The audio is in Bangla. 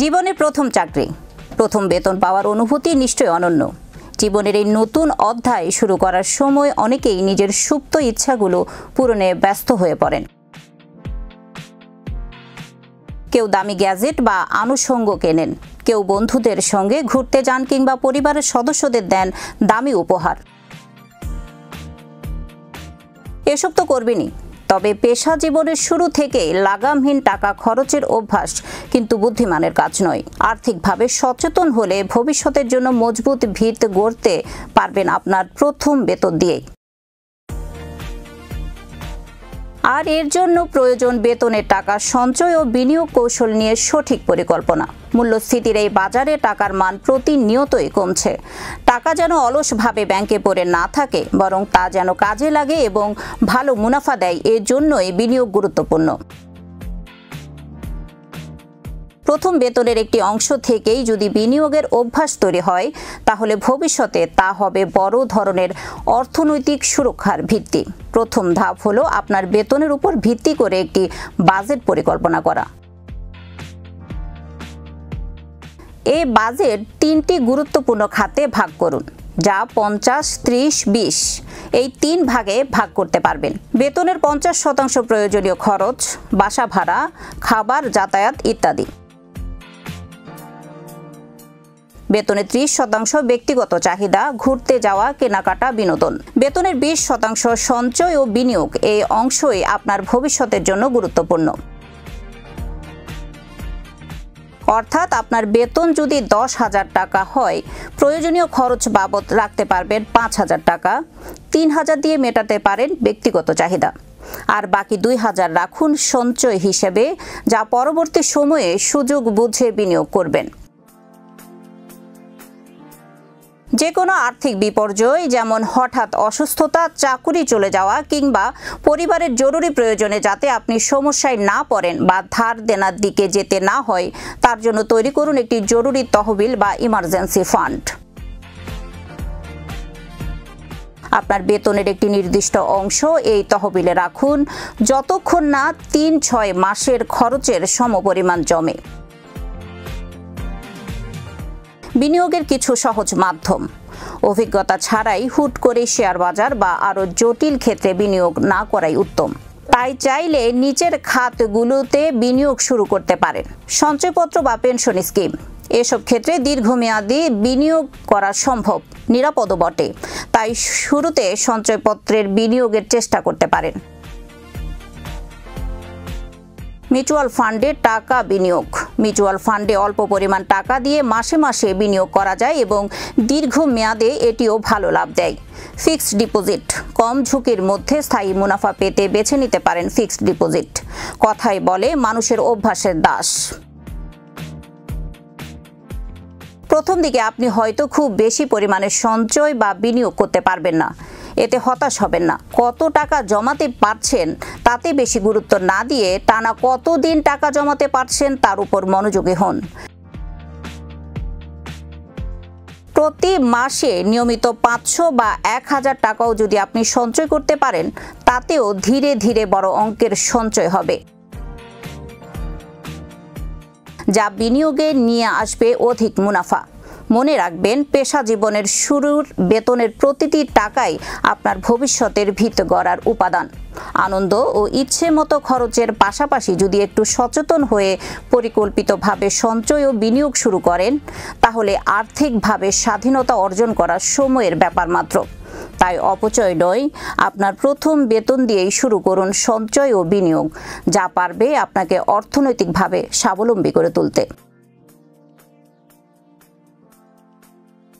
জীবনের প্রথম চাকরি, প্রথম বেতন পাওয়ার অনুভূতি নিশ্চয়ই অনন্য। জীবনের এই নতুন অধ্যায় শুরু করার সময় অনেকেই নিজের সুপ্ত ইচ্ছাগুলো পূরণে ব্যস্ত হয়ে পড়েন। কেউ দামি গ্যাজেট বা আনুষঙ্গ কেনেন, কেউ বন্ধুদের সঙ্গে ঘুরতে যান কিংবা পরিবারের সদস্যদের দেন দামি উপহার। এসব তো করবেনই, তবে পেশা জীবনের শুরু থেকে লাগামহীন টাকা খরচের অভ্যাস কিন্তু বুদ্ধিমানের কাজ নয়। আর্থিকভাবে সচেতন হলে ভবিষ্যতের জন্য মজবুত ভিত গড়তে পারবেন আপনার প্রথম বেতন দিয়েই। আর এর জন্য প্রয়োজন বেতনের টাকা সঞ্চয় ও বিনিয়োগ কৌশল নিয়ে সঠিক পরিকল্পনা। মূল্যস্ফীতির এই বাজারে টাকার মান প্রতিনিয়তই কমছে। টাকা যেন অলসভাবে ব্যাংকে পড়ে না থাকে, বরং তা যেন কাজে লাগে এবং ভালো মুনাফা দেয়, এর জন্যই বিনিয়োগ গুরুত্বপূর্ণ। প্রথম বেতনের একটি অংশ থেকেই যদি বিনিয়োগের অভ্যাস তৈরি হয়, তাহলে ভবিষ্যতে তা হবে বড় ধরনের অর্থনৈতিক সুরক্ষার ভিত্তি। প্রথম ধাপ হলো আপনার বেতনের উপর ভিত্তি করে একটি বাজেট পরিকল্পনা করা। এই বাজেট 3টি গুরুত্বপূর্ণ খাতে ভাগ করুন, যা 50-30-20 এই 3 ভাগে ভাগ করতে পারবেন। বেতনের 50% প্রয়োজনীয় খরচ, বাসা ভাড়া, খাবার, যাতায়াত ইত্যাদি। বেতনের 30% ব্যক্তিগত চাহিদা, ঘুরতে যাওয়া, কেনাকাটা, বিনোদন। বেতনের 20% সঞ্চয় ও বিনিয়োগ, এই অংশই আপনার ভবিষ্যতের জন্য গুরুত্বপূর্ণ। অর্থাৎ আপনার বেতন যদি 10,000 টাকা হয়, প্রয়োজনীয় খরচ বাবদ রাখতে পারবেন 5,000 টাকা। 3,000 দিয়ে মেটাতে পারেন ব্যক্তিগত চাহিদা, আর বাকি 2,000 রাখুন সঞ্চয় হিসেবে, যা পরবর্তী সময়ে সুযোগ বুঝে বিনিয়োগ করবেন। যে কোনো আর্থিক বিপর্যয়, যেমন হঠাৎ অসুস্থতা, চাকুরি চলে যাওয়া কিংবা পরিবারের জরুরি প্রয়োজনে যাতে আপনি সমস্যায় না পড়েন বা ধার দেনার দিকে যেতে না হয়, তার জন্য তৈরি করুন একটি জরুরি তহবিল বা ইমার্জেন্সি ফান্ড। আপনার বেতনের একটি নির্দিষ্ট অংশ এই তহবিলে রাখুন, যতক্ষণ না 3-6 মাসের খরচের সমপরিমাণ জমে। বিনিয়োগের কিছু সহজ মাধ্যম। অভিজ্ঞতা ছাড়াই হুট করে শেয়ার বাজার বা আরও জটিল ক্ষেত্রে বিনিয়োগ না করাই উত্তম। তাই চাইলে নিচের খাতগুলোতে বিনিয়োগ শুরু করতে পারেন। সঞ্চয়পত্র বা পেনশন স্কিম, এসব ক্ষেত্রে দীর্ঘমেয়াদী বিনিয়োগ করা সম্ভব, নিরাপদও বটে। তাই শুরুতে সঞ্চয়পত্রের বিনিয়োগের চেষ্টা করতে পারেন। মিউচুয়াল ফান্ডে টাকা বিনিয়োগ। মিউচুয়াল ফান্ডে অল্প পরিমাণ টাকা দিয়ে মাসে মাসে বিনিয়োগ করা যায় এবং দীর্ঘমেয়াদে এটিও ভালো লাভ দেয়। ফিক্সড ডিপোজিট, কম ঝুঁকির মধ্যে স্থায়ী মুনাফা পেতে বেছে নিতে পারেন ফিক্সড ডিপোজিট। কথাই বলে মানুষের অভ্যাসের দাস। প্রথম দিকে আপনি হয়তো খুব বেশি পরিমাণে সঞ্চয় বা বিনিয়োগ করতে পারবেন না। এতে হতাশ হবেন না। কত টাকা জমাতে পারছেন তাতে বেশি গুরুত্ব না দিয়ে টানা কতদিন টাকা জমাতে পারছেন তার উপর মনোযোগী হন। প্রতি মাসে নিয়মিত 500 বা 1,000 টাকাও যদি আপনি সঞ্চয় করতে পারেন, তাতেও ধীরে ধীরে বড় অঙ্কের সঞ্চয় হবে, যা বিনিয়োগে নিয়ে আসবে অধিক মুনাফা। মনে রাখবেন, পেশা জীবনের শুরুর বেতনের প্রতিটি টাকাই আপনার ভবিষ্যতের ভিত গড়ার উপাদান। আনন্দ ও ইচ্ছে মতো খরচের পাশাপাশি যদি একটু সচেতন হয়ে পরিকল্পিতভাবে সঞ্চয় ও বিনিয়োগ শুরু করেন, তাহলে আর্থিকভাবে স্বাধীনতা অর্জন করার সময়ের ব্যাপার মাত্র। তাই অপচয় নয়, আপনার প্রথম বেতন দিয়েই শুরু করুন সঞ্চয় ও বিনিয়োগ, যা পারবে আপনাকে অর্থনৈতিকভাবে স্বাবলম্বী করে তুলতে।